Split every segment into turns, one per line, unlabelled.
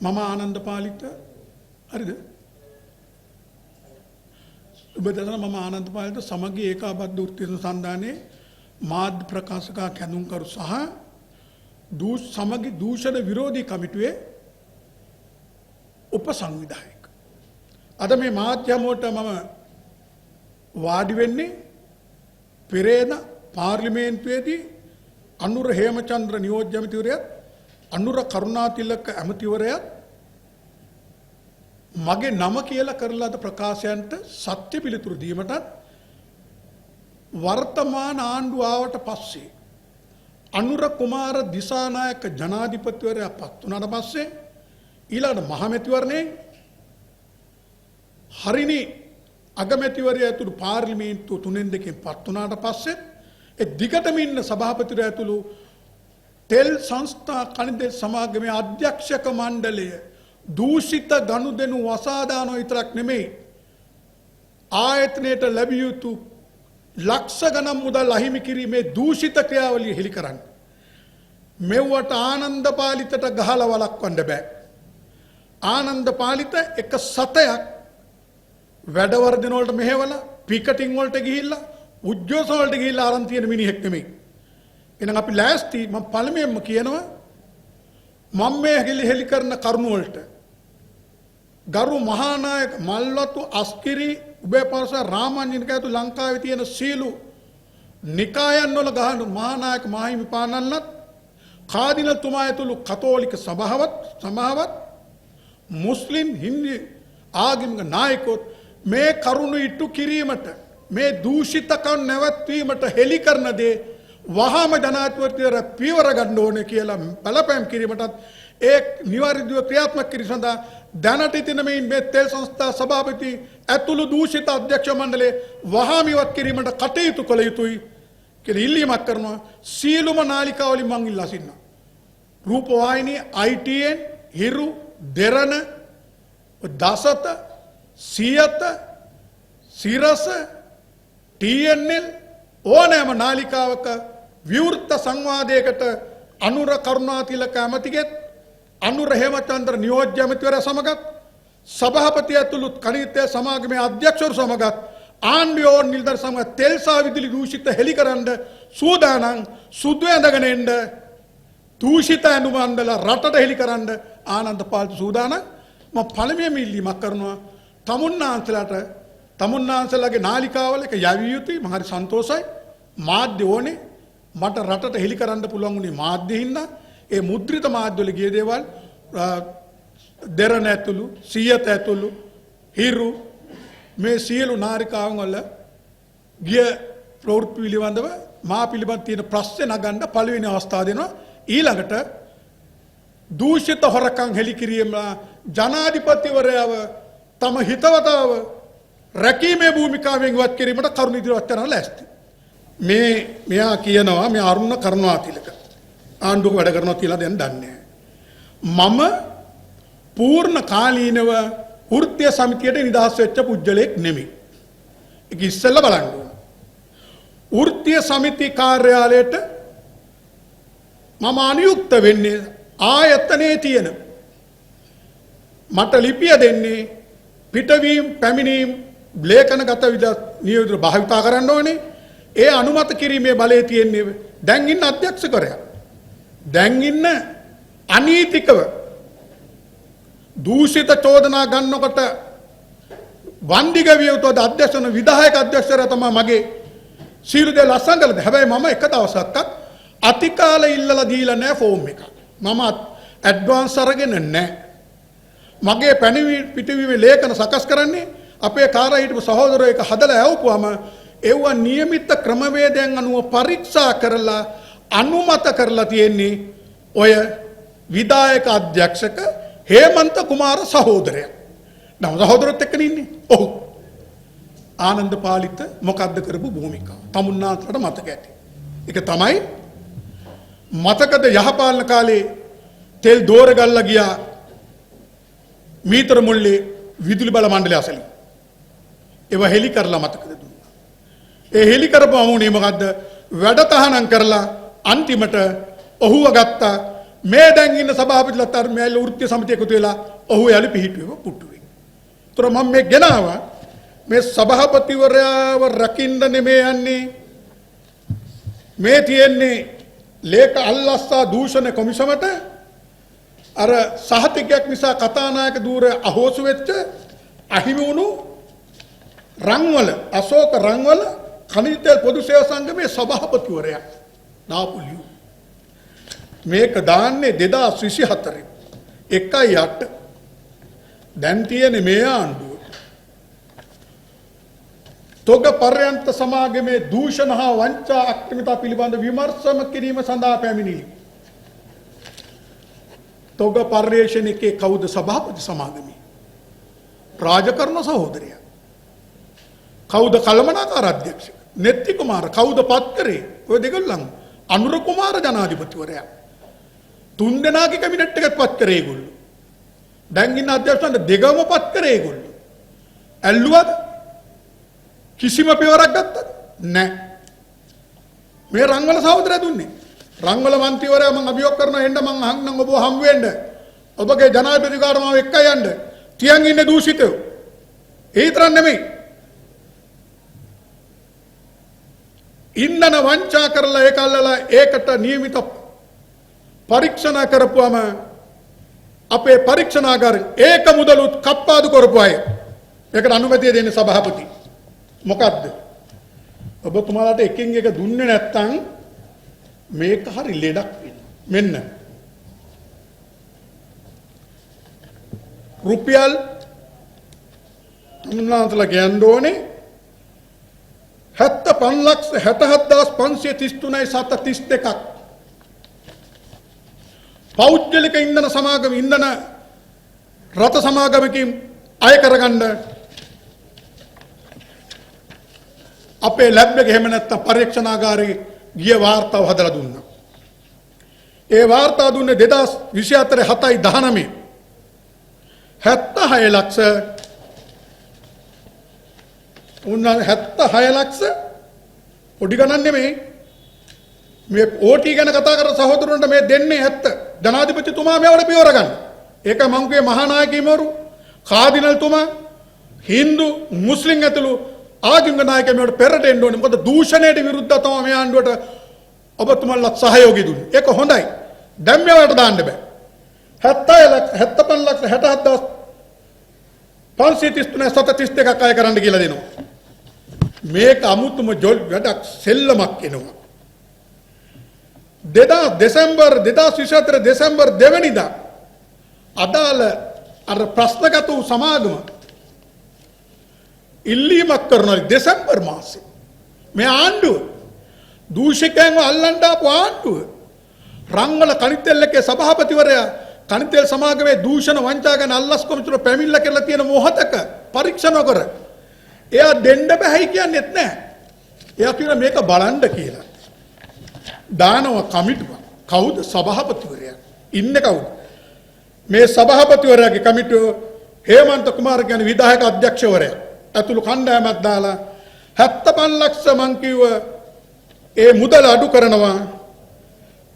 මම ආනන්ද පාලිත හරිද? ඔබ දන්නා මම ආනන්ද පාලිත සමගි ඒකාබද්ධ වෘත්තීය සන්ධානයේ මාධ්‍ය ප්‍රකාශක කැඳුම්කරු සහ සමගි දූෂණ විරෝධී කමිටුවේ උපසංවිධායක. අද මේ මාධ්‍ය හමුවට මම වාඩි වෙන්නේ පෙරේද පාර්ලිමේන්තුවේදී අනුර හේමචන්ද්‍ර නියෝජ්‍ය ඇමතිවරයාත් අනුර කරුණාතිලක ඇමතිවරයාත් මගේ නම කියලා කරලාද ප්‍රකාශයන්ට සත්‍ය පිළිතුරු දීමටත් වර්තමාන ආණ්ඩුව ආවට පස්සේ අනුර කුමාර දිසානායක ජනාධිපතිවරයා පත් වුණාට පස්සේ ඊළඟ මහමැතිවරණේ හරිනි අගමැතිවරයා ඇතුළු පාර්ලිමේන්තුව 3-2කින් පත් වුණාට පස්සේ ඒ දිගටම ඉන්න සභාපතිවරයා ඇතුළු තෙල් සංස්ථා කණිදෙල් සමාගමේ අධ්‍යක්ෂක මණ්ඩලය දූෂිත ගනුදෙනු වසාදාන විතරක් නෙමෙයි ආයතනයට ලැබිය යුතු ලක්ෂ ගණන් මුදල් අහිමි කිරීමේ දූෂිත ක්‍රියාවලිය හෙළි කරන්න. මෙව්වට ආනන්ද පාලිතට ගහලා වළක්වන්න බෑ. ආනන්ද පාලිත එක සතයක් වැඩවර්ධන වලට මෙහෙवला පිකටින් වලට ගිහිල්ලා උද්ඝෝෂ වලට ගිහිල්ලා ආරන් තියෙන මිනිහෙක් නෙමෙයි. එහෙනම් අපි ලෑස්ති මම පළමුවෙන්ම කියනවා මම මේ හෙළි කරන කරුණු වලට ගරු මහානායක මල්වතු අස්කිරි උබේපරස රාමඤ්ඤනික ඇතුළු ලංකාවේ තියෙන සීලු නිකායන් වල ගහන මහානායක මාහිමිපාණන්ලත් කාදිනතුමා ඇතුළු කතෝලික සභාවත් මුස්ලිම් හින්දු ආගමික නායකයෝ මේ කරුණු ඉටු කිරීමට මේ දූෂිතකම් නැවැත්වීමට හෙළි කරන දේ වහාම ජනාධිපතිවරයා පියවර ගන්න ඕනේ කියලා බලපෑම් කිරීමටත් ඒ නිවාරිදීව ක්‍රියාත්මක කිරීම සඳහා දැනට ඉතින මේ තෙල් සංස්ථා සභාපති ඇතුළු දූෂිත අධ්‍යක්ෂ මණ්ඩලයේ වහාම ඉවත් කිරීමට කටයුතු කළ යුතුයි කියලා ඉල්ලීමක් කරනවා. සීලුම නාලිකාවලින් මං ඉල්ලා සිටිනවා. රූපවාහිනී ITN හිරු දෙරණ දසත සියත සිරස TNL ඕනෑම නාලිකාවක විවෘත සංවාදයකට අනුර කරුණාතිලක ඇමතිගෙත් අනුර හේමචන්ද්‍ර නියෝජ්‍ය ඇමතිවරයා සමගත් සභාපති ඇතුළු කණිතේ සමාගමේ අධ්‍යක්ෂවරු සමගත් ආණ්ඩුවේ නිලධාරීන් සමග තෙල් සහ විදුලි දූෂිත හෙළිකරන සූදානම් සුදු ඇඳගෙන එන්න දූෂිත අනුමණ්ඩල රටට හෙළිකරන ආනන්ද පාලිත සූදානම්. මම පළමුවෙන්ම ඉල්ලීමක් කරනවා තමුන්නාන්සලාගේ නාලිකාවල එක යවිය යුතුයි. මම හරි සන්තෝෂයි. මාධ්‍ය ඕනේ මට රටට හෙළි කරන්න පුළුවන් උනේ මාධ්‍ය හින්දා. ඒ මුද්‍රිත මාධ්‍ය වල ගිය දේවල් දෙරණ ඇතුළු සියත ඇතුළු හිරු මේ සියලු නාරිකාවන් වල ගිය ප්‍රවෘත්ති පිළිබඳව මා පිළිබඳ තියෙන ප්‍රශ්න නගන්න පළවෙනි අවස්ථාව දෙනවා. ඊළඟට දූෂිත හොරකම් හෙළි කිරීම ජනාධිපතිවරයාව තම හිතවතාව රැකීමේ භූමිකාවෙන් ඉවත් කිරීමට කරුණු ඉදිරිපත් කරන්න ලෑස්ති. මෙයා කියනවා මේ අරුණ කරුණාතිලක ආණ්ඩුවක වැඩ කරනවා කියලා දැන් දන්නේ මම පූර්ණ කාලීනව වෘත්තීය සමිතියට නිදහස් වෙච්ච පුජ්‍යලෙක් නෙමෙයි. ඒක ඉස්සෙල්ලා බලන්න ඕන. වෘත්තීය සමිති කාර්යාලයට මම අනියුක්ත වෙන්නේ ආයතනයේ තියෙන මට ලිපිය දෙන්නේ පිටවීම පැමිණීම් ලේඛනගත නියෝජන භාවිතා කරන්න ඕනේ. ඒ අනුමත කිරීමේ බලය තියෙන්නේ දැන් ඉන්න අධ්‍යක්ෂකවරයා. දැන් ඉන්න අනීතිකව දූෂිත චෝදනා ගන්නකොට වන්දිගවිය යුතු අධ්‍යක්ෂන විධායක අධ්‍යක්ෂකවරයා තමයි මගේ සීල දේ ලස්සන කළේ. හැබැයි මම එක දවසක්වත් අතිකාල ඉල්ලලා දීලා නැහැ ෆෝම් එක. මම ඇඩ්වාන්ස් අරගෙන නැහැ. මගේ පිටවීමේ ලේඛන සකස් කරන්නේ අපේ කාර්යය හිටපු සහෝදරයෝ එක හදලා යවපුවාම ඒවා નિયમિત ක්‍රමවේදයන් අනුව පරීක්ෂා කරලා අනුමත කරලා තියෙන්නේ ඔය විධායක අධ්‍යක්ෂක හේමන්ත කුමාර සහෝදරයා. නම් සහෝදරත් එක්ක ඉන්නේ. ඔව්. ආනන්ද පාලිත මොකද්ද කරපු භූමිකාව? තමුන්නාන්සලට මතක ඇති. ඒක තමයි මතකද යහපාලන කාලේ තෙල් දෝරගල්ලා ගියා මීතර මුල්ලේ විදුලි බල මණ්ඩලය අසලින්. ඒව හෙලි කරලා මතකද දුන්නා. ඒ හෙලි කරපුවම උනේ මොකද්ද? වැඩ තහනම් කරලා අන්තිමට ඔහුව ගත්තා මේ දැන් ඉන්න සභාපතිලා තරමෑල වෘත්තීය සමිතිය එකතු වෙලා ඔහු යලි පිහිටුවෙව පුටුවේ. ඒතර මම මේ ගෙනාවා මේ සභාපතිවරයාව රකින්න නෙමෙයි යන්නේ. මේ තියෙන්නේ ලේක අල්ලස්සා දූෂණ කොමිසමට අර සහතිකයක් නිසා කතානායක ධූර අහෝසු වෙච්ච අහිමි වුණු රංවල අශෝක රංවල khනිජ තෙල් පොදු සේවා සංගමේ සභාපතිවරයා නාපුලියු මේක දාන්නේ 2024 1.8 දැන් තියෙන්නේ මේ ආණ්ඩුව තොග පර්යන්ත සමාගමේ දූෂණ හා වංචා අක්‍රමිතා පිළිබඳ විමර්ශන කිරීම සඳහා පැමිණිලි. තොග පර්යේෂණිකේ කවුද සභාපති සමාගමේ? රාජකරණ සහෝදරයා. කවුද කළමනාකාර අධ්‍යක්ෂක? නෙත්ති කුමාර. කවුද පත් කරේ? ඔය දෙගොල්ලන්. අනුර කුමාර ජනාධිපතිවරයා. තුන් දෙනාගේ කැබිනට් එකත් පත් කරේ ඒගොල්ලෝ. දැන් ඉන්න අධ්‍යක්ෂකවරුන්ට දෙගම පත් කරේ ඒගොල්ලෝ. ඇල්ලුවද? කිසිම පියවරක් ගත්තද? නැහැ. මේ රංගල සහෝදරයා දුන්නේ. රංගල මන්ත්‍රීවරයා මම අභියෝග කරනවා එන්න මම අහන්නම් ඔබව හම් වෙන්න. ඔබගේ ජනාධිපති කාර්යාලය මාව එක්ක යන්න. තියන් ඉන්නේ දූෂිතයෝ. ඒ තරම් නෙමෙයි. ඉන්ධන වංචා කරලා ඒකල්ලලා ඒකට නියමිත පරීක්ෂණ කරපුවම අපේ පරීක්ෂණාගාරය ඒක මුදලුත් කප්පාදු කරපු අය. ඒකට අනුමැතිය දෙන්නේ සභාපති. මොකද්ද? ඔබතුමාලාට එකින් එක දුන්නේ නැත්තම් මේක හරි ලෙඩක් වෙන. මෙන්න රුපියල් තුන්ලාන්තලා ගන්න ඕනේ 75,67,533.32ක් පෞද්ගලික ඉන්ධන සමාගම ඉන්ධන රත සමාගමකින් අය කරගන්න අපේ ලැබ් එක එහෙම නැත්නම් පරීක්ෂණාගාරයේ ගිය වාර්තාව හදලා දුන්නා. ඒ වාර්තාව දුන්නේ 2024 7/19 76 ලක්ෂ උන්නා 76 ලක්ෂ පොඩි ගණන් නෙමෙයි. මේ ඕටි ගැන කතා කරන සහෝදරවරුන්ට මේ දෙන්නේ 70. ජනාධිපතිතුමා මේවට පියවර ගන්න. ඒක මංගේ මහානායකීමවරු කාදිනල්තුමා හින්දු මුස්ලිම් ඇතුළු ආගමික නායකයන්ට පෙරට එන්න ඕනේ. මොකද දූෂණයට විරුද්ධව තමයි මේ ආණ්ඩුවට ඔබතුමාලා සහයෝගය දුන්නේ. ඒක හොඳයි. දැන් මේවට දාන්න බෑ. 75,67,533.32ක් අය කරන්න කියලා දෙනවා. මේක අමුතුම ජොල් වැඩක් සෙල්ලමක් එනවා. දෙසැම්බර් 2024 දෙසැම්බර් 2 වෙනිදා අදාළ අර ප්‍රශ්නගත වූ සමාගම ඉල්ලීමක් කරනවා දෙසැම්බර් මාසේ. මේ ආණ්ඩුව දූෂකයන්ව අල්ලන්න ආපු ආණ්ඩුව රංගල කනිතෙල් එකේ සභාපතිවරයා කනිතෙල් සමාගමේ දූෂණ වංචා ගැන අල්ලස් කොමිසමට පැමිණිල්ල කරලා තියෙන මොහතක පරීක්ෂණ කර එයා දෙන්න බෑයි කියන්නේත් නැහැ. එයා කියන මේක බලන්න කියලා. දානවා කමිටුව. කවුද සභාපතිවරයා? ඉන්නේ කවුද? මේ සභාපතිවරයාගේ කමිටුව හේමන්ත කුමාර කියන විධායක අධ්‍යක්ෂවරයා ඇතුළු කණ්ඩායමක් දාලා 75 ලක්ෂ මං කිව්ව ඒ මුදල අඩු කරනවා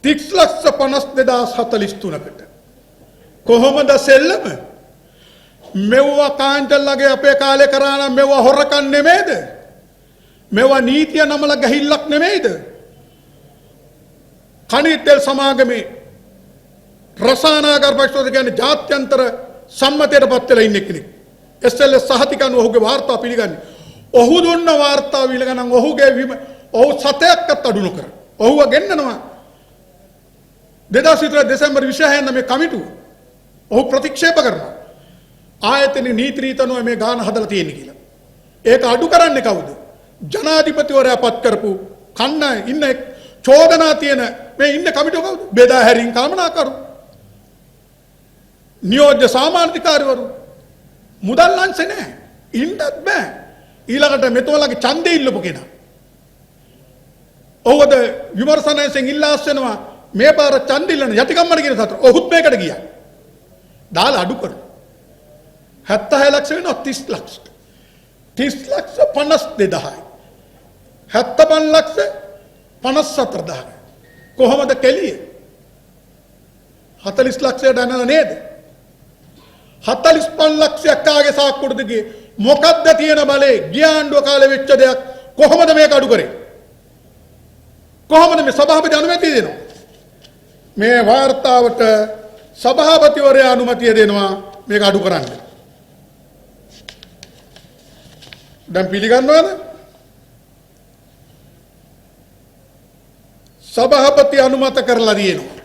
30,52,043කට. කොහොමද සෙල්ලම? මෙව්වා කාන්ටල්ලාගේ අපේ කාලේ කරා නම් මෙව්වා හොරකම් නෙමෙයිද? මෙව්වා නීතිය නමල ගහිල්ලක් නෙමෙයිද? කනිතෙල් සමාගමේ රසායනාගාර පරිශෝධක කියන්නේ ජාත්‍යන්තර සම්මතයටපත් වෙලා ඉන්න කෙනෙක්. SLS සහතිකන් ඔහුගේ වාර්තාව පිළිගන්නේ. ඔහු දුන්න වාර්තාව ඊළඟනම් ඔහුගේ ඔහු සතයක්වත් අඩු නොකර. ඔහුව ගෙන්නනවා 2024 දෙසැම්බර් 26 මේ කමිටුව. ඔහු ප්‍රතික්ෂේප කරනවා. ආයතන නීති රීතනුව මේ ගාන හදලා තියෙන්නේ කියලා. ඒක අඩු කරන්නේ කවුද? ජනාධිපතිවරයා පත් කරපු කන්න ඉන්න චෝදනා තියෙන මේ ඉන්න කමිටුව කවුද? බෙදා හැරීම් කළමනාකරු. නියෝජ්‍ය සාමාන්‍යාධිකාරිවරු. මුදල් අංශේ නැහැ. ඉන්නත් බෑ. ඊළඟට මෙතෝලගේ ඡන්දේ ඉල්ලපු කෙනා. ඔහුද විමර්ශනයෙන් ඉල්ලා අස්සෙනවා මේ පාර ඡන්ද ඉල්ලන යටිකම්මඩ කියන සතර. ඔහුත් මේකට ගියා. දාලා අඩු කරනවා. 76 ලක්ෂ වෙනවා 30 ලක්ෂ. 30 ලක්ෂ 52,000යි. 75 ලක්ෂ 54,000යි. කොහොමද කෙලිය? 40 ලක්ෂයට යනවා නේද? 45 ලක්ෂයක් ආගේ සාක්කුවට ගියේ. මොකද්ද තියෙන බලේ? ගියාණ්ඩුව කාලේ වෙච්ච දෙයක් කොහොමද මේක අඩු කරේ? කොහොමද මේ සභාපති අනුමැතිය දෙනවා? මේ වාර්තාවට සභාපතිවරයා අනුමැතිය දෙනවා මේක අඩු කරන්න. දැන් පිළිගන්නවද? සභාපති අනුමත කරලා තියෙනවා.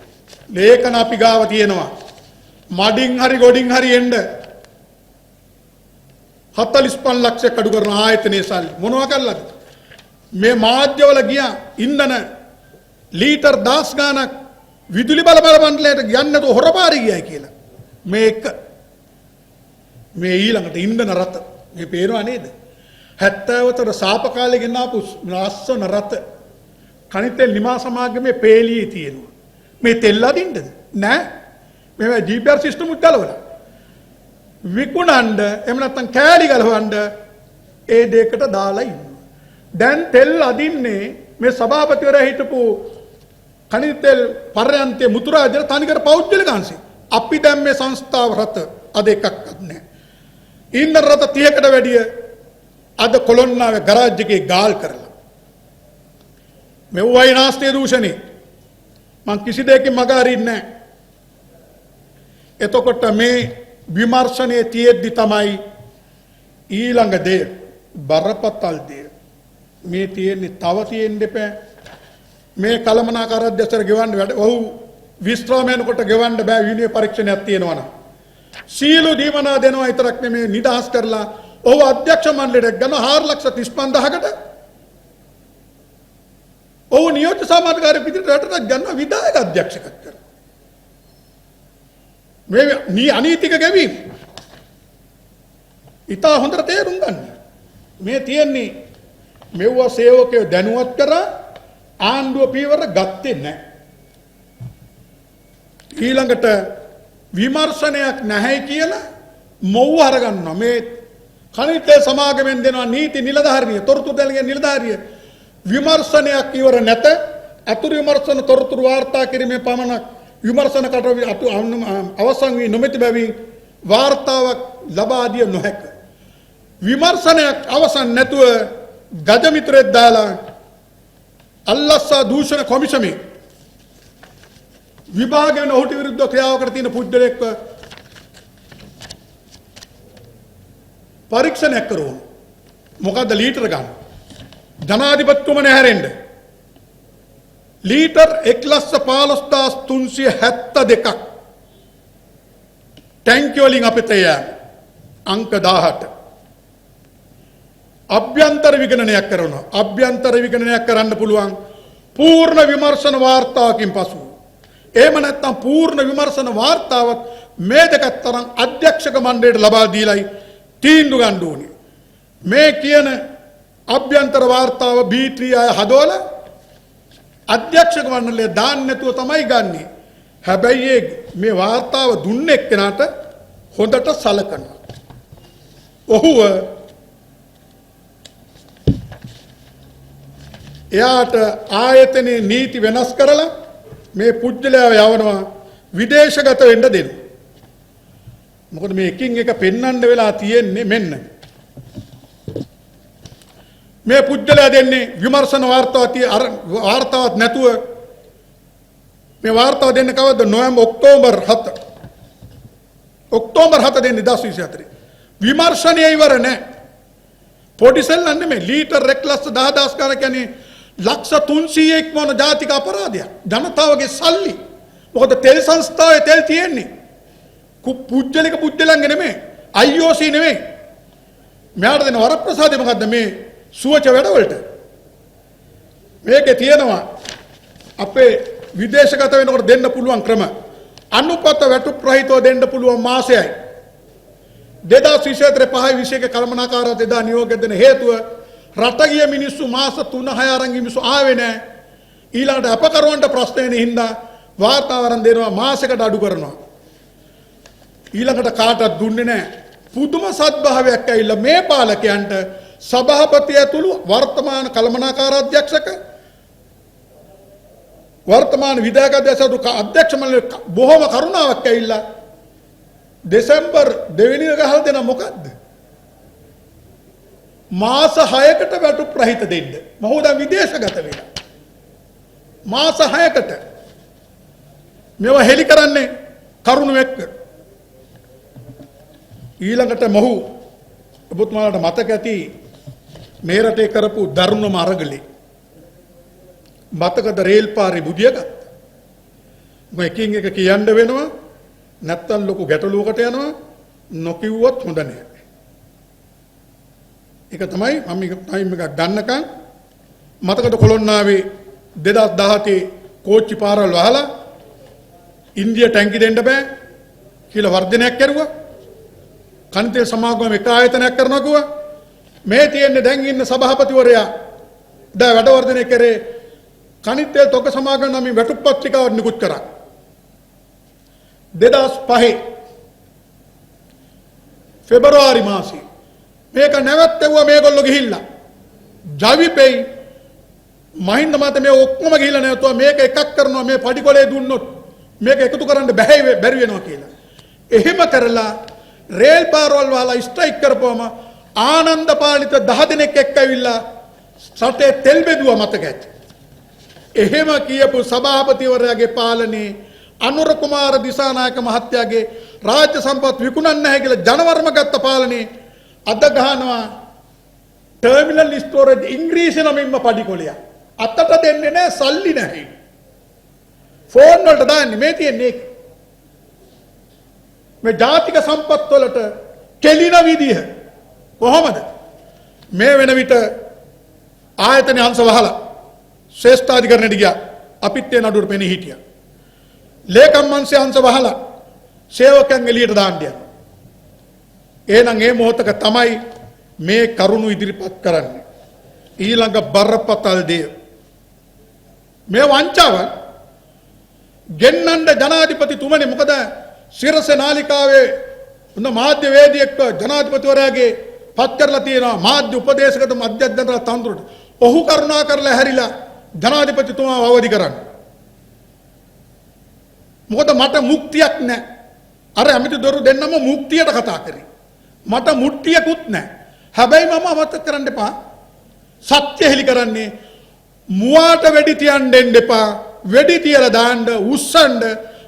ලේඛන අපි ගාව තියෙනවා. මඩින් හරි ගොඩින් හරි එන්න 45 ලක්ෂයක් අඩු කරන ආයතනයේ සල්ලි මොනවා කළාද? මේ මාධ්‍යවල ගියා ඉන්ධන ලීටර් 10 ගාණක් විදුලි බල මණ්ඩලයට යන්නේ නැතුව හොරපාරි ගියයි කියලා. මේක මේ ඊළඟට ඉන්ධන රත මේ පේනවා නේද? 70 සාප කාලේ ගෙනාපු ලස්සන රත කණිතෙල් නිමා සමාගමේ පේලියේ තියෙනවා. මේ තෙල් අදින්නද? නෑ. මේ ජීපීආර් සිස්ටම් උත් ගලවලා. විකුණන්න එහෙම නැත්නම් කෑලි ගලවන්න ඒ දෙකට දාලා ඉන්නවා. දැන් තෙල් අදින්නේ මේ සභාපතිවරයා හිටපු කණිතෙල් පර්යන්තේ මුතුරාජල තනිකර පෞද්ගලික අංශේ. අපි දැන් මේ සංස්ථාව රත අද එකක්වත් නැහැ. ඉන්ධන රත 30කට වැඩිය අද කොළොන්නාවේ ගරාජ් එකේ ගාල් කරලා. මෙව්වයි නාස්තිය දූෂණේ. මං කිසි දෙයකින් මග අරින්නේ නැහැ. එතකොට මේ විමර්ශනයේ තියෙද්දි තමයි ඊළඟ දේ බරපතල දේ මේ තියෙන්නේ තව තියෙන්න එපා. මේ කලමනාකාර අධ්‍යක්ෂර ගෙවන්න වැඩ ඔහු විශ්‍රාමයන්කොට ගෙවන්න බෑ විනය පරීක්ෂණයක් තියෙනවා නම්. සීලු දීමනා දෙනවා විතරක් නෙමෙයි නිදහස් කරලා ඔහු අධ්‍යක්ෂ මණ්ඩලයට ගන්න 4,35,000කට ඔහු නියෝජ්‍ය සමාජකාරී විදිහට රටට ගන්න විධායක අධ්‍යක්ෂකත් කරනවා. මේ අනීතික ගැවීම ඉතා හොඳට තේරුම් ගන්න. මේ තියෙන්නේ මෙව්ව සේවකයෝ දැනුවත් කරා ආණ්ඩුව පීවර ගත්තේ නැහැ. ඊළඟට විමර්ශනයක් නැහැ කියලා මොව්ව අරගන්නවා. මේ කණිතේ සමාගමෙන් දෙනවා නීති නිලධාරිය තොරතුරු දෙලගේ නිලධාරිය විමර්ශනයක් ඉවර නැත අතුරු විමර්ශන තොරතුරු වාර්තා කිරීමේ පමණක් විමර්ශන කට අවසන් වී නොමැති බැවින් වාර්තාවක් ලබා දිය නොහැක. විමර්ශනයක් අවසන් නැතුව ගජමිත්‍රයෙක් දාලා අල්ලස්සා දූෂණ කොමිෂමේ විභාගයෙන් ඔහුට විරුද්ධව ක්‍රියාවකට තියෙන පුද්ගලෙක්ව පරීක්ෂණයක් කරනවා. මොකද්ද ලීටර ගන්න? ජනාධිපතිතුමනේ හැරෙන්න. ලීටර් 1,15,372ක් ටැංකිය වලින් අපිට යෑම අංක 18 අභ්‍යන්තර විගණනයක් කරනවා. අභ්‍යන්තර විගණනයක් කරන්න පුළුවන් පූර්ණ විමර්ශන වාර්තාවකින් පසු. එහෙම නැත්නම් පූර්ණ විමර්ශන වාර්තාවක් මේ දෙකත් තරම් අධ්‍යක්ෂක මණ්ඩලයට ලබා දීලයි තීන්දුව ගන්න ඕනේ. මේ කියන අභ්‍යන්තර වාර්තාව B3 අය හදවලා අධ්‍යක්ෂක මණ්ඩලය දාන්න නැතුව තමයි ගන්නෙ. හැබැයි මේ වාර්තාව දුන්න එක්කෙනාට හොඳට සලකනවා. ඔහුව එයාට ආයතනයේ නීති වෙනස් කරලා මේ පුජ්‍යලයා යවනවා විදේශගත වෙන්න දෙන්න. මොකද මේ එකින් එක පෙන්වන්න වෙලා තියෙන්නේ මෙන්න. මේ පුජ්‍යලයා දෙන්නේ විමර්ශන වාර්තාවක් නැතුව මේ වාර්තාව දෙන්නේ කවද්ද? නොවැම්බර් ඔක්තෝබර් 7 දෙන්නේ 2024. විමර්ශනය ඉවර නැහැ. පොඩි සෙල්ලම් නෙමෙයි. ලීටර් 1,10,000 ගාන කියන්නේ ලක්ෂ 300ක් වන ජාතික අපරාධයක්. ජනතාවගේ සල්ලි. මොකද තෙල් සංස්ථාවේ තෙල් තියෙන්නේ. පුජ්‍යලංග නෙමෙයි. IOC නෙමෙයි. මෙයාට දෙන වරප්‍රසාදේ මොකද්ද මේ සුවච වැඩවලට? මේකේ තියෙනවා අපේ විදේශගත වෙනකොට දෙන්න පුළුවන් ක්‍රම. අනුපත වැටුප් රහිතව දෙන්න පුළුවන් මාසයයි. 2025 කළමනාකාර දෙදා නියෝග දෙන හේතුව රට ගිය මිනිස්සු මාස 3-6 අරන් මිනිස්සු ආවේ නැහැ. ඊළඟට අපකරවන්ට ප්‍රශ්න එන හින්දා වාතාවරණ දෙනවා මාසයකට අඩු කරනවා. ඊළඟට කාටවත් දුන්නේ නැහැ. පුදුම සත්භාවයක් ඇවිල්ලා මේ පාලකයන්ට සභාපතිය ඇතුළු වර්තමාන කළමනාකාර අධ්‍යක්ෂක වර්තමාන විධායක අධ්‍යක්ෂ මණ්ඩලයේ බොහොම කරුණාවක් ඇවිල්ලා දෙසැම්බර් 2 වෙනිදා ගහලා දෙන මොකද්ද? මාස 6කට වැටුප් රහිත දෙන්න. මොහොත විදේශගත වෙලා. මාස 6කට මේවා හෙලි කරන්නේ කරුණු එක්ක. ඊළඟට මොහු ඔබතුමාලාට මතක ඇති මේ රටේ කරපු දරුණුම අරගලේ. මතකද රේල් පාරේ බුදිය ගත්තා. මම එකින් එක කියන්න වෙනවා. නැත්තම් ලොකු ගැටලුවකට යනවා. නොකියුවොත් හොඳ නෑ. ඒක තමයි මම ටයිම් එකක් ගන්නකම් මතකද කොළොන්නාවේ 2017 කෝච්චි පාරවල් වහලා ඉන්දියා ටැංකි දෙන්න බෑ කියලා වර්ධනයක් කරුවා. කන්තේ සමාගම එක ආයතනයක් කරනවා කිව්වා. මේ තියෙන්නේ දැන් ඉන්න සභාපතිවරයා දැන් වැඩ වර්ධනය කරේ කනිත්තේ තොග සමාගම නම් වැටුප් පත්‍රිකාවක් නිකුත් කරා. 2005 පෙබරවාරි මාසයේ මේක නැවැත්තුවා මේගොල්ලෝ ගිහිල්ලා ජවිපෙයි මහින්ද මත මේ ඔක්කොම ගිහිල්ලා නැවතුවා මේක එකක් කරනවා මේ පඩිකොලේ දුන්නොත් මේක එකතු කරන්න බැරි වෙනවා කියලා. එහෙම කරලා රේල් පාරවල් වහලා ස්ට්‍රයික් කරපුවම ආනන්ද පාලිත 10 දෙනෙක් එක්ක ඇවිල්ලා රටේ තෙල් බෙදුවා මතක ඇති. එහෙම කියපු සභාපතිවරයාගේ පාලනේ අනුර කුමාර දිසානායක මහත්තයාගේ රාජ්‍ය සම්පත් විකුණන්නේ නැහැ කියලා ජනවර්ම ගත්ත පාලනේ අද ගහනවා ටර්මිනල් ස්ටෝරේජ් ඉංග්‍රීසි නමින්ම පඩිකොලයක්. අතට දෙන්නේ නැහැ සල්ලි නැහැ. ෆෝන් වලට දාන්නේ මේ තියෙන්නේ මේ ජාතික සම්පත් වලට කෙලින විදිහ කොහොමද මේ වෙන විට ආයතන අංශ වහලා ශ්‍රේෂ්ඨාධිකරණයට ගියා. අපිත් ඒ නඩුවට පෙනී හිටියා. ලේකම් අංශය අංශ වහලා සේවකයන් එළියට දාන්න යනවා. එහෙනම් මේ මොහොතක තමයි මේ කරුණු ඉදිරිපත් කරන්නේ. ඊළඟ බරපතල දේ මේ වංචාව ගෙන්නන්න ජනාධිපතිතුමනි මොකද සිරස නාලිකාවේ උන මාධ්‍ය වේදිකෙක් ජනාධිපතිවරයාගේ පත් කරලා තියෙනවා මාධ්‍ය උපදේශකතු මධ්‍යස්ථාන තන්ත්‍රයට. ඔහු කරුණා කරලා හැරිලා ජනාධිපතිතුමාව අවදි කරන්න. මොකද මට මුක්තියක් නැහැ. අර ඇමතිවරු දෙන්නම මුක්තියට කතා කරේ. මට මුට්ටියකුත් නැහැ. හැබැයි මම අමතක කරන්න එපා. සත්‍ය හෙලි කරන්නේ මුවාට වෙඩි තියන්න දෙන්න එපා. වෙඩි තියලා දාන්න උස්සන්න.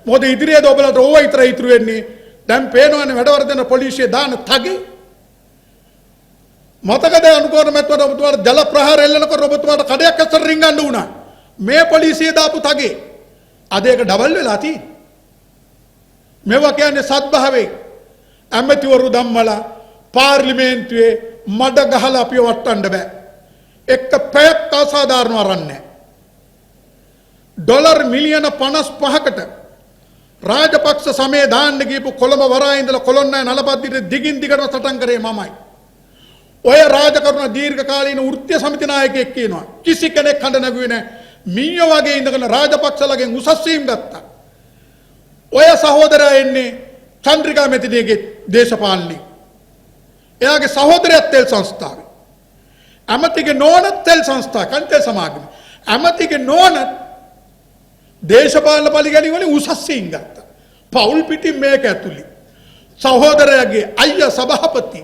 මොකද ඉදිරියේද ඔබලට ඕව විතර ඉතුරු වෙන්නේ. දැන් පේනවනේ වැඩවර්ධන පොලිසිය දාන තගේ. මතකද අනුකෝර මැතිවරණ ඔබතුමාට ජල ප්‍රහාර එල්ලනකොට ඔබතුමාට කඩයක් අස්සර රින්ගන්න වුණා. මේ පොලිසිය දාපු තගේ. අද ඒක ඩබල් වෙලා තියෙන්නේ. මේවා කියන්නේ සත්භාවයේ ඇමතිවරු ධම්මලා පාර්ලිමේන්තුවේ මඩ ගහලා අපිව වට්ටන්න බෑ. එක්ක පැයක් අසාධාරණව අරන්නේ. ඩොලර් මිලියන 55කට රාජපක්ෂ සමයේ දාන්න ගියපු කොළඹ වරායේ ඉඳලා කොළොන්නෑ නලපද්දිට දිගින් දිගටම සටන් කරේ මමයි. ඔය රාජකරුණ දීර්ඝ කාලීන වෘත්තීය සමිති නායකයෙක් කියනවා. කිසි කෙනෙක් හඬ නැගුවේ නැහැ. මීයෝ වගේ ඉඳගෙන රාජපක්ෂලගෙන් උසස් වීම ගත්තා. ඔය සහෝදරයා එන්නේ චන්ද්‍රිකා මෙතිණියගේ දේශපාලනේ. එයාගේ සහෝදරයත් තෙල් සංස්ථාවේ. ඇමතිගේ නෝනත් තෙල් සංස්ථා කන්තේ සමාගම. ඇමතිගේ නෝනත් දේශපාලන පරිගණි වලින් උසස් වීම ගත්තා. පවුල් පිටින් මේක ඇතුළේ. සහෝදරයාගේ අයියා සභාපති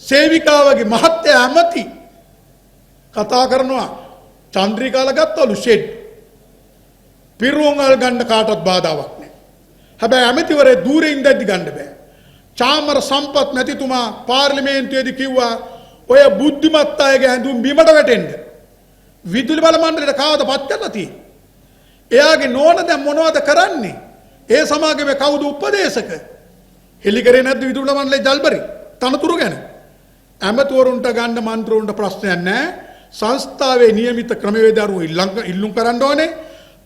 සේවිකාවගේ මහත්තයා ඇමති කතා කරනවා චන්ද්‍රිකාල ගත්තලු ෂෙඩ්. පිරුවන්වල් ගන්න කාටවත් බාධාවක් නැහැ. හැබැයි ඇමතිවරේ දූරේ ඉඳද්දි ගන්න බෑ. චාමර සම්පත් නැතිතුමා පාර්ලිමේන්තුවේදී කිව්වා ඔය බුද්ධිමත් අයගේ ඇඳුම් බිමට වැටෙන්න. විදුලි බල මණ්ඩලයට කාවද පත් කරලා තියෙන්නේ. එයාගේ නෝන දැන් මොනවද කරන්නේ? ඒ සමාගමේ කවුද උපදේශක? හෙලි කරේ නැද්ද විදුලි බල මණ්ඩලයේ ජල්බරි තනතුරු ගැන? ඇමතිවරුන්ට ගන්න මන්ත්‍රවරුන්ට ප්‍රශ්නයක් නැහැ. සංස්ථාවේ නියමිත ක්‍රමවේද අනුව ඉල්ලුම් කරන්න ඕනේ.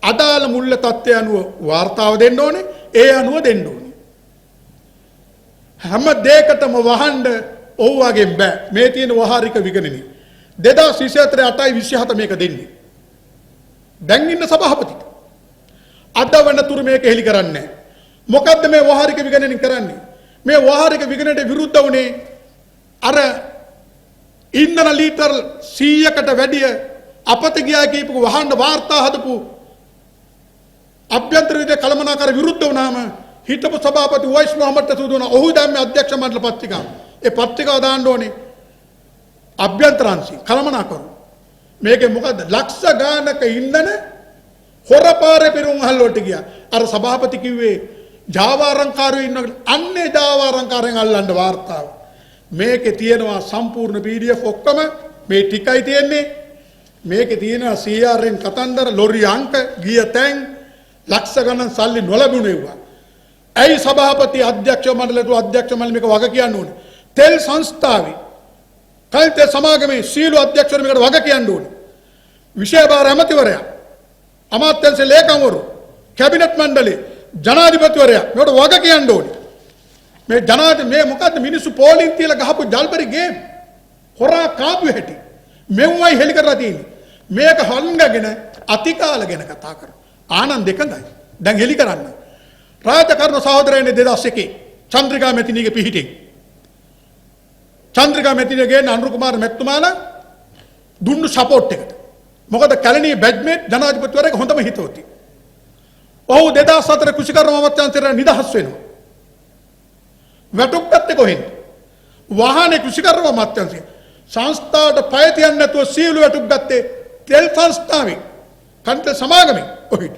අදාළ මුල්ල තත්ත්වය අනුව වාර්තාව දෙන්න ඕනේ. ඒ අනුව දෙන්න ඕනේ. හැම දෙයකටම වහන්න ඕවාගෙන් බෑ. මේ තියෙන වහාරික විගණනේ 2024 8යි 27 මේක දෙන්නේ. දැන් ඉන්න සභාපතිට අද වෙනතුරු මේක හෙලි කරන්නේ නැහැ. මොකද්ද මේ වහාරික විගණනේ කරන්නේ? මේ වහාරික විගණනට විරුද්ධ වුණේ අර ඉන්ධන ලීටර් 100කට වැඩිය අපත ගියා කියපු වහන්න වාර්තා හදපු අභ්‍යන්තර විද්‍යා කළමනාකාර විරුද්ධ වුණාම හිටපු සභාපති වයිස් මොහමඩ්ට සුදු වුණා. ඔහු දැන් මේ අධ්‍යක්ෂ මණ්ඩල පත්‍රිකාව. ඒ පත්‍රිකාව දාන්න ඕනේ අභ්‍යන්තරාංශي කළමනාකරු. මේකේ මොකද්ද? ලක්ෂ ගානක ඉන්ධන හොරපාරේ පෙරුම් අහල්ලට ගියා. අර සභාපති කිව්වේ ජාවාරංකාරයෝ ඉන්නකොට අන්නේ ජාවාරංකාරයෙන් අල්ලන්න වාර්තාව. මේකේ තියෙනවා සම්පූර්ණ PDF ඔක්කොම මේ ටිකයි තියෙන්නේ. මේකේ තියෙනවා CRN කතන්දර ලොරි අංක ගිය තැන් ලක්ෂ ගණන් සල්ලි නොලැබුණේවා. ඇයි සභාපති අධ්‍යක්ෂ මණ්ඩලයට අධ්‍යක්ෂ මණ්ඩල මේක වග කියන්න ඕනේ? තෙල් සංස්ථාවේ කල්තේ සමාගමේ සීල අධ්‍යක්ෂවරු මේකට වග කියන්න ඕනේ. විශේෂ භාර ඇමතිවරයා අමාත්‍යංශ ලේකම්වරු කැබිනට් මණ්ඩලේ ජනාධිපතිවරයා මේකට වග කියන්න ඕනේ. මේ මොකද්ද මිනිස්සු පෝලිං තියලා ගහපු ජල්පරි ගේම් හොරා කාපු හැටි මෙව්වයි හෙලි කරලා තියෙන්නේ. මේක හංගගෙන අතිකාල ගැන කතා කරනවා. ආනන්ද එකඟයි. දැන් හෙලි කරන්න. රාජකරණ සහෝදරයනේ 2001 චන්ද්‍රිකා මෙතිණියගේ පිහිටේ. චන්ද්‍රිකා මෙතිණියගේ අනුරු කුමාර මැතිතුමාලා දුන්නු සපෝට් එකට. මොකද කැලණියේ බැජ්මේට් ජනාධිපතිවරයාගේ හොඳම හිතවති. ඔහු 2004 කෘෂිකර්ම අමාත්‍යාංශයෙන් නිදහස් වෙනවා. වැටුප් පැත්තේ කොහෙන්ද? වාහනේ කෘෂිකර්ම අමාත්‍යාංශය සංස්ථාවට පය තියන්නේ නැතුව සීළු වැටුප් ගත්තේ තෙල් සංස්ථාවේ කන්ට සමාගමේ ඔහිට.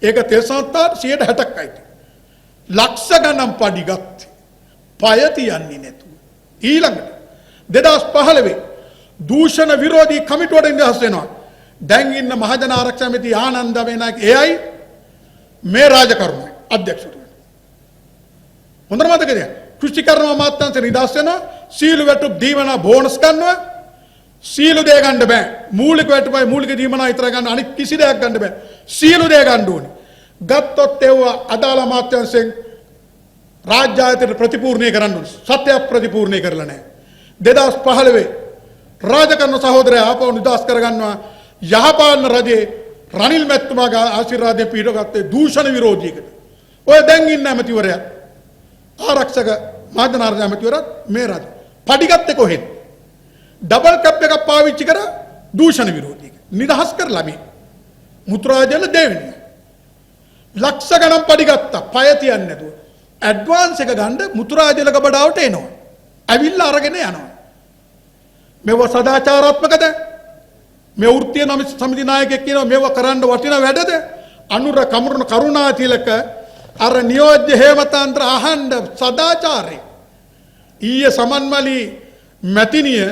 ඒක තෙල් සංස්ථාවට 60%ක් අයිති. ලක්ෂ ගණන් පඩි ගත්තේ. පය තියන්නේ නැතුව. ඊළඟට 2015 දූෂණ විරෝධී කමිටුවට නිදහස් වෙනවා. දැන් ඉන්න මහජන ආරක්ෂා සමිති ආනන්ද වේනායක එයයි මේ රාජකරුණයි අධ්‍යක්ෂතුමා. හොඳට මතකද? කෘෂිකර්ම අමාත්‍යාංශ නිදහස් වෙනවා. සීළු වැටුප් දීමනා බෝනස් ගන්නවා. සීළු දේ ගන්න බෑ. මූලික වැටුපයි මූලික දීමනා විතර ගන්න අනිත් කිසි දෙයක් ගන්න බෑ. සීළු දේ ගන්න ඕනේ. ගත්තොත් ඒවා අදාළ අමාත්‍යාංශයෙන් රාජ්‍ය ආයතනයට ප්‍රතිපූර්ණය කරන්න ඕනේ. සත්‍ය ප්‍රතිපූර්ණය කරලා නැහැ. 2015 රාජකරණ සහෝදරයා ආපහු නිදහස් කරගන්නවා. යහපාලන රජේ රනිල් මැතිතුමාගේ ආශිර්වාදයෙන් පිටගත්තේ දූෂණ විරෝධීකට. ඔය දැන් ඉන්න ඇමතිවරයා ආරක්ෂක මහජන ආරක්ෂක ඇමතිවරයාත් මේ රජ පඩිගත්තේ කොහෙද? ඩබල් කැප් එකක් පාවිච්චි කර දූෂණ විරෝධීක නිදහස් කරලා මේ මුත්‍රාජල දෙවෙනි ලක්ෂ ගණන් පඩිගත්තා පය තියන්නේ නැතුව ඇඩ්වාන්ස් එක ගන්න මුත්‍රාජල ගබඩාවට එනවා. ඇවිල්ලා අරගෙන යනවා. මේව සදාචාරාත්මකද? මේ වෘත්තීය සමිති නායකයෙක් කියනවා මේව කරන්න වටින වැඩද? අනුර කමරුණ කරුණාතිලක අර නියෝජ්‍ය හේමතාන්ත්‍ර අහන්න සදාචාරේ ඊයේ සමන්මලි මැතිණිය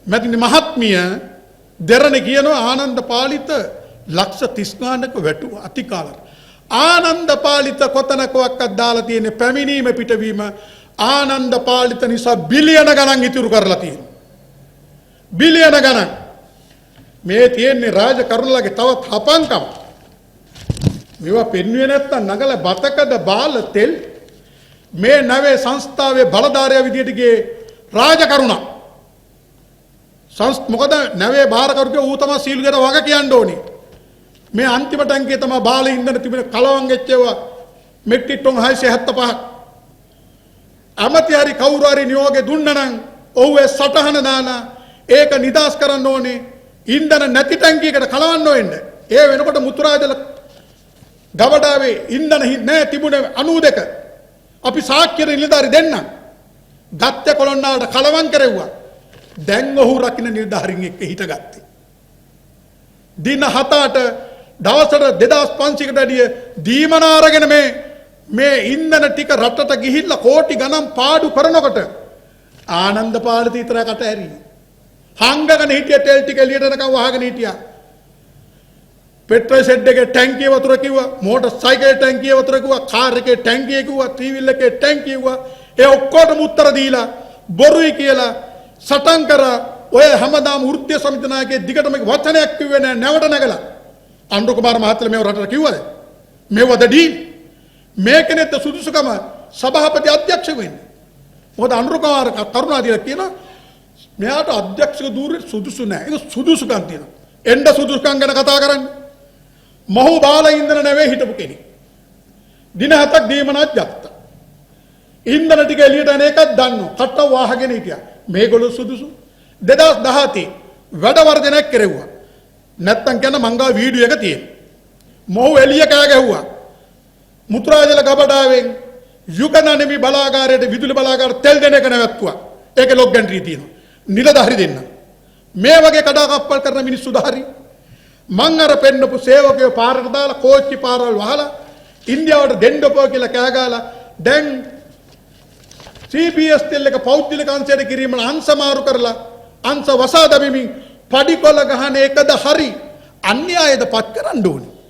මහත්මිය දෙරණ කියනවා ආනන්ද පාලිත ලක්ෂ 30 ගානක වැටුව අතිකාලර. ආනන්ද පාලිත කොතනකවත් දාලා තියෙන පැමිණීම පිටවීම ආනන්ද පාලිත නිසා බිලියන ගණන් ඉතුරු කරලා තියෙනවා. බිලියන ගණන්. මේ තියෙන්නේ රාජකරුණලගේ තවත් හපංකම. මේවා පෙන්වුවේ නැත්තම් නගල බතකද බාල තෙල් මේ නවේ සංස්ථාවේ බලධාරයා විදියට ගියේ රාජකරුණ. මොකද නවේ බාරකරුගේ ඌ තමයි සීල් දෙන වග කියන්න ඕනේ. මේ අන්තිම ටැංකිය තමයි බාල ඉන්ධන තිබෙන කලවම් ගෙච්චේවා මෙට්‍රික් ටොන් 675ක්. අමති හරි කවුරු හරි නියෝගේ දුන්නනම් ඔහු ඒ සටහන දාලා ඒක නිදාස් කරන්න ඕනේ. ඉන්ධන නැති ටැංකියකට කලවන්න වෙන්න. ඒ වෙනකොට මුතුරාජල ගබඩාවේ ඉන්ධන නැහැ තිබුණේ 92. අපි සාක්ෂි නිලධාරි දෙන්න ගත්තේ කොළොන්නාට කලවම් කරෙව්වා. දැන් ඔහු රකින්න නිලධාරින් එක්ක හිටගත්තේ. දින 7ට දවසට 2500කට වැඩිය දීමනා අරගෙන මේ ඉන්ධන ටික රටට ගිහිල්ලා කෝටි ගණන් පාඩු කරනකොට ආනන්ද පාලිත විතරකට ඇරි. හංගගෙන හිටිය තෙල් ටික එළියට යනකම් වහගෙන හිටියා. පෙට්‍රල් ෂෙඩ් එකේ ටැංකිය වතුර කිව්වා, මෝටර් සයිකල් ටැංකිය වතුර කිව්වා, කාර් එකේ ටැංකිය කිව්වා, ත්‍රිවිල් එකේ ටැංකිය කිව්වා. ඒ ඔක්කොටම උත්තර දීලා බොරුයි කියලා සටන් කරා. ඔය හැමදාම වෘත්තීය සමිති නායකයෙක් දිගටම වචනයක් කිව්වේ නැහැ නැවට නැගලා. අනුර කුමාර මහත්තයා මේව රටට කිව්වද? මේවද ඩීල්? මේකෙනෙත් සුදුසුකම සභාපති අධ්‍යක්ෂ වෙන්නේ. මොකද අනුර කුමාර කරුණාදිලා කියනවා මෙයාට අධ්‍යක්ෂක ධූරෙ සුදුසු නැහැ. ඒක සුදුසුකම් තියෙනවා. එන්න සුදුසුකම් ගැන කතා කරන්නේ. මහු බාල ඉන්ධන නැවේ හිටපු කෙනෙක්. දින 7ක් දීමනක් ගත්තා. ඉන්ධන ටික එළියට එන එකක් දන්නවා. කට වාහගෙන හිටියා. මේගොල්ලෝ සුදුසු 2017 වැඩ වර්ධනයක් කෙරෙව්වා. නැත්තම් කියන මංගා වීඩියෝ එක තියෙනවා. මොහු එළිය කෑ ගැහුවා. මුත්‍රාජල ගබඩාවෙන් යුගනනෙමි බලාගාරයට විදුලි බලාගාර තෙල් දෙන එක නැවැත්තුවා. ඒකේ ලොග් ගැන්ට්‍රි තියෙනවා. නිලධාරි දෙන්න. මේ වගේ කඩාකප්පල් කරන මිනිස්සු ධාරි මං අර පෙන්නපු සේවකයෝ පාරට දාලා කෝච්චි පාරවල් වහලා ඉන්දියාවට දෙන්නපෝ කියලා කෑ ගාලා දැන් CPS තෙල් එක පෞද්ගලික අංශයට කිරීම අංශමාරු කරලා අංශ වසා දමමින් පඩිකොල ගහන එකද හරි අන්‍යායද පත් කරන්න ඕනේ.